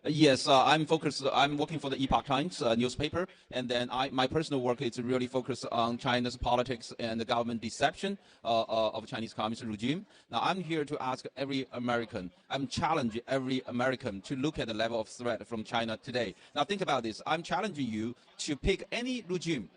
Yes, I'm focused. I'm working for the Epoch Times newspaper, and then my personal work is really focused on China's politics and the government deception of Chinese communist regime. Now, I'm here to ask every American. I'm challenging every American to look at the level of threat from China today. Now, think about this. I'm challenging you to pick any regime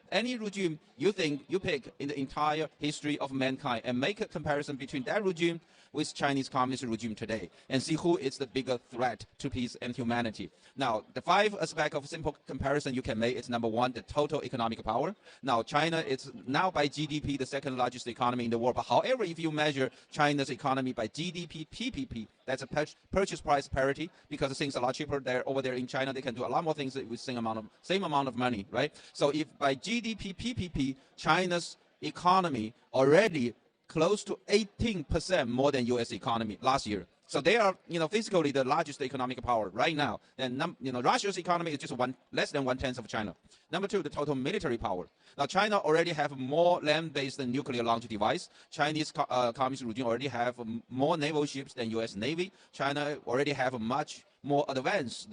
you think you pick in the entire history of mankind, and make a comparison between that regime with Chinese communist regime today, and see who is the bigger threat to peace and humanity. Now, the 5 aspects of simple comparison you can make is: number one, the total economic power. Now, China is now by GDP the second largest economy in the world. But however, if you measure China's economy by GDP PPP, that's a purchase price parity, because things are a lot cheaper there. Over there in China, they can do a lot more things with same amount of money, right? So if by GDP PPP, China's economy already close to 18% more than U.S. economy last year. So they are, physically the largest economic power right now. And, Russia's economy is just less than 1/10 of China. Number two, the total military power. Now, China already have more land-based and nuclear launch device. Chinese communist regime already have more naval ships than U.S. Navy. China already have a much more advanced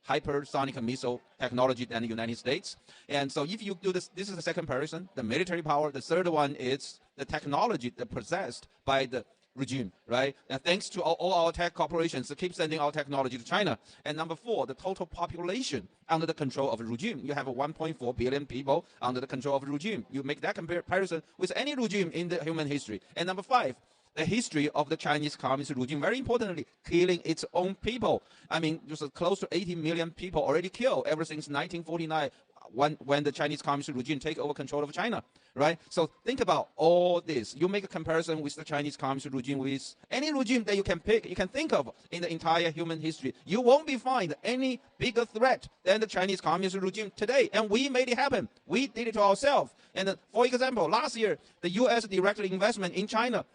hypersonic missile technology than the United States. And so if you do this is the second comparison, the military power. The third one is the technology that possessed by the regime, right? And thanks to all our tech corporations that keep sending our technology to China. And number four, the total population under the control of the regime. You have 1.4 billion people under the control of the regime. You make that comparison with any regime in the human history. And number five, the history of the Chinese communist regime, very importantly, killing its own people. I mean, just close to 80 million people already killed ever since 1949, when the Chinese communist regime take over control of China, right? So think about all this. You make a comparison with the Chinese communist regime with any regime that you can pick, you can think of in the entire human history. You won't be find any bigger threat than the Chinese communist regime today. And we made it happen. We did it to ourselves. And for example, last year, the U.S. direct investment in China,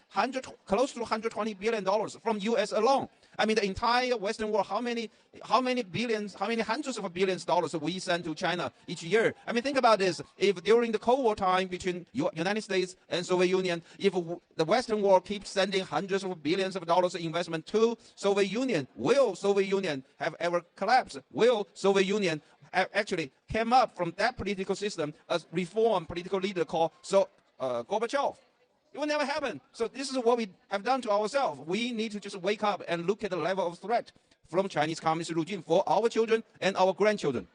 close to $120 billion from U.S. alone. I mean, the entire Western world, how many hundreds of billions of dollars we send to China each year? I mean, think about this. If during the Cold War time between United States and Soviet Union, if the Western world keeps sending hundreds of billions of dollars of investment to Soviet Union, will Soviet Union have ever collapsed? Will Soviet Union actually came up from that political system as reform political leader called Gorbachev? It will never happen. So this is what we have done to ourselves. We need to just wake up and look at the level of threat from Chinese communist regime for our children and our grandchildren.